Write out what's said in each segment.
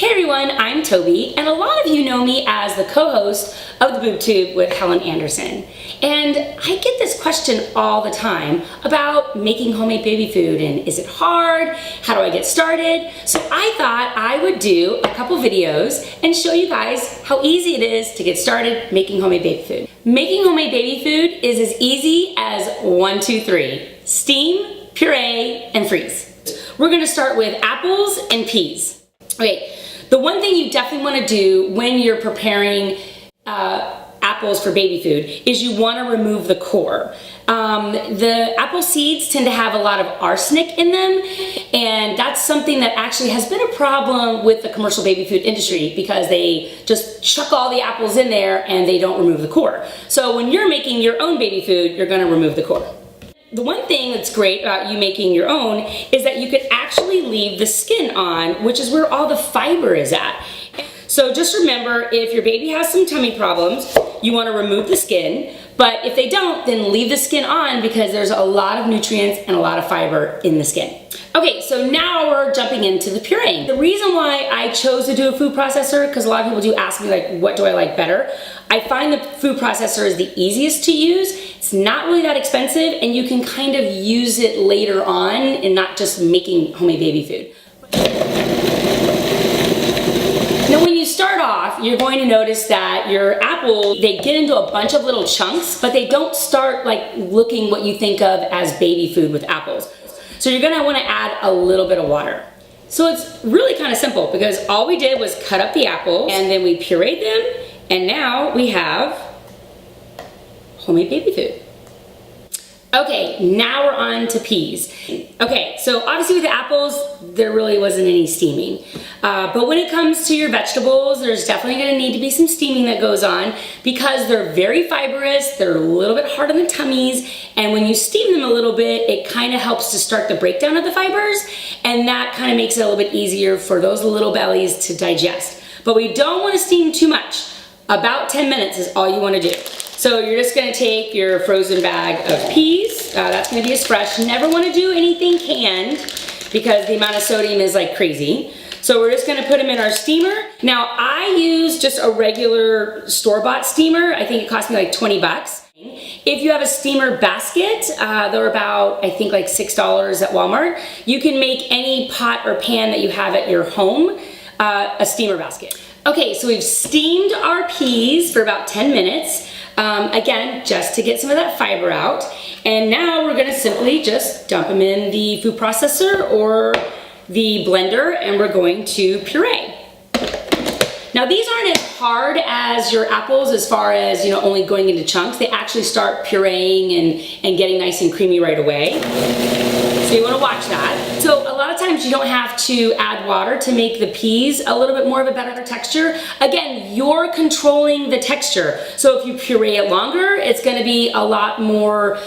Hey everyone, I'm Toby, and a lot of you know me as the co-host of the Boob Tube with Helen Anderson. And I get this question all the time about making homemade baby food, and is it hard? How do I get started? So I thought I would do a couple videos and show you guys how easy it is to get started making homemade baby food. Making homemade baby food is as easy as 1, 2, 3. Steam, puree, and freeze. We're gonna start with apples and peas. Okay, the one thing you definitely want to do when you're preparing apples for baby food is you want to remove the core. The apple seeds tend to have a lot of arsenic in them, and that's something that actually has been a problem with the commercial baby food industry because they just chuck all the apples in there and they don't remove the core. So when you're making your own baby food, you're going to remove the core. The one thing that's great about you making your own is that you could actually leave the skin on, which is where all the fiber is at. So just remember, if your baby has some tummy problems, you want to remove the skin, but if they don't, then leave the skin on because there's a lot of nutrients and a lot of fiber in the skin. Okay, so now we're jumping into the pureeing. The reason why I chose to do a food processor, because a lot of people do ask me like, what do I like better? I find the food processor is the easiest to use. It's not really that expensive, and you can kind of use it later on and not just making homemade baby food. Now when you start off, you're going to notice that your apple, they get into a bunch of little chunks, but they don't start like looking what you think of as baby food with apples. So you're gonna wanna add a little bit of water. So it's really kind of simple because all we did was cut up the apples and then we pureed them, and now we have homemade baby food. Okay, now we're on to peas. Okay, so obviously with the apples, there really wasn't any steaming. But when it comes to your vegetables, there's definitely gonna need to be some steaming that goes on because they're very fibrous, they're a little bit hard on the tummies, and when you steam them a little bit, it kind of helps to start the breakdown of the fibers, and that kind of makes it a little bit easier for those little bellies to digest. But we don't wanna steam too much. About 10 minutes is all you wanna do. So you're just gonna take your frozen bag of peas. That's gonna be as fresh. Never wanna do anything canned because the amount of sodium is like crazy. So we're just gonna put them in our steamer. Now I use just a regular store-bought steamer. I think it cost me like 20 bucks. If you have a steamer basket, they're about, I think like $6 at Walmart. You can make any pot or pan that you have at your home a steamer basket. Okay, so we've steamed our peas for about 10 minutes. Again, just to get some of that fiber out. And now we're gonna simply just dump them in the food processor or the blender, and we're going to puree. Now these aren't as hard as your apples as far as, you know, only going into chunks. They actually start pureeing and getting nice and creamy right away. So you wanna watch that. So a lot of times you don't have to add water to make the peas a little bit more of a better texture. Again, you're controlling the texture. So if you puree it longer, it's gonna be a lot more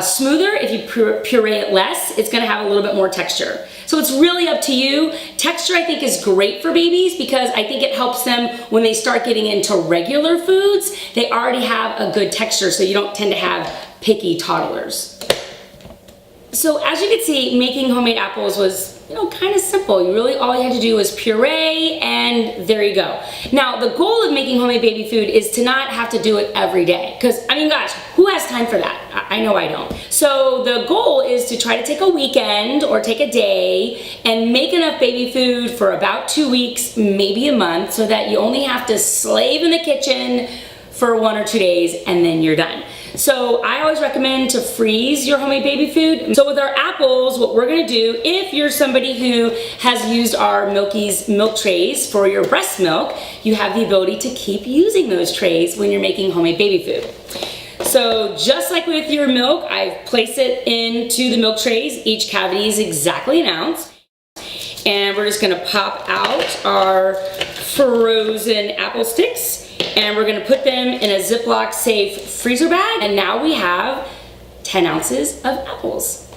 smoother. If you puree it less, it's gonna have a little bit more texture. So it's really up to you. Texture, I think, is great for babies because I think it helps them when they start getting into regular foods. They already have a good texture, so you don't tend to have picky toddlers. So as you can see, making homemade apples was, you know, kind of simple. All you had to do was puree, and there you go. Now, the goal of making homemade baby food is to not have to do it every day. Because, I mean, gosh, who has time for that? I know I don't. So the goal is to try to take a weekend or take a day and make enough baby food for about 2 weeks, maybe a month, so that you only have to slave in the kitchen for 1 or 2 days, and then you're done. So I always recommend to freeze your homemade baby food. So with our apples, what we're gonna do, if you're somebody who has used our Milky's milk trays for your breast milk, you have the ability to keep using those trays when you're making homemade baby food. So just like with your milk, I've placed it into the milk trays. Each cavity is exactly 1 ounce. And we're just gonna pop out our frozen apple sticks, and we're gonna put them in a Ziploc safe freezer bag, and now we have 10 ounces of apples.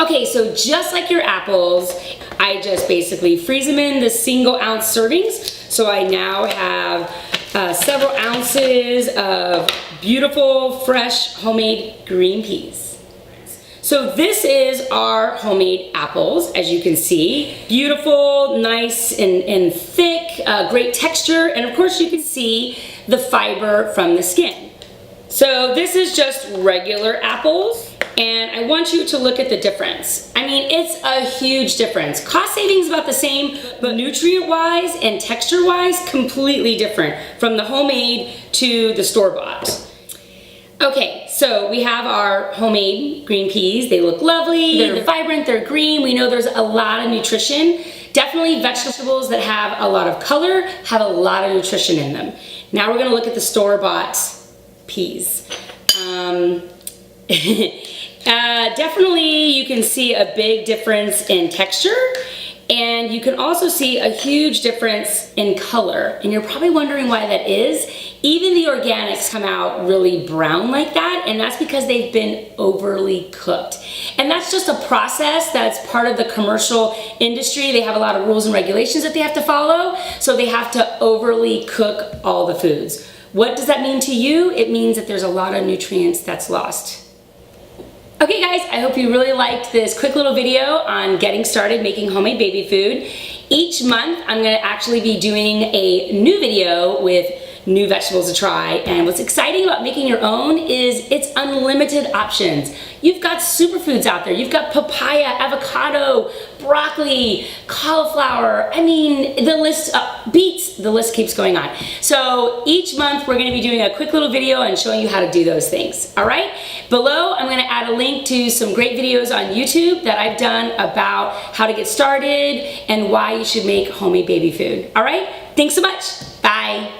Okay, so just like your apples, I just basically freeze them in the single ounce servings. So I now have several ounces of beautiful, fresh, homemade green peas. So this is our homemade apples, as you can see. Beautiful, nice and thick, great texture, and of course you can see the fiber from the skin. So this is just regular apples, and I want you to look at the difference. I mean, it's a huge difference. Cost savings about the same, but nutrient-wise and texture-wise, completely different from the homemade to the store-bought. Okay, so we have our homemade green peas. They look lovely, they're vibrant, they're green. We know there's a lot of nutrition. Definitely vegetables that have a lot of color have a lot of nutrition in them. Now we're gonna look at the store-bought peas. Definitely you can see a big difference in texture, and you can also see a huge difference in color. And you're probably wondering why that is. Even the organics come out really brown like that, and that's because they've been overly cooked. And that's just a process that's part of the commercial industry. They have a lot of rules and regulations that they have to follow, so they have to overly cook all the foods. What does that mean to you? It means that there's a lot of nutrients that's lost. Okay guys, I hope you really liked this quick little video on getting started making homemade baby food. Each month I'm gonna actually be doing a new video with new vegetables to try, and what's exciting about making your own is it's unlimited options. You've got superfoods out there. You've got papaya, avocado, broccoli, cauliflower. I mean, the list, beets, the list keeps going on. So each month we're gonna be doing a quick little video and showing you how to do those things, all right? Below, I'm gonna add a link to some great videos on YouTube that I've done about how to get started and why you should make homemade baby food, all right? Thanks so much, bye.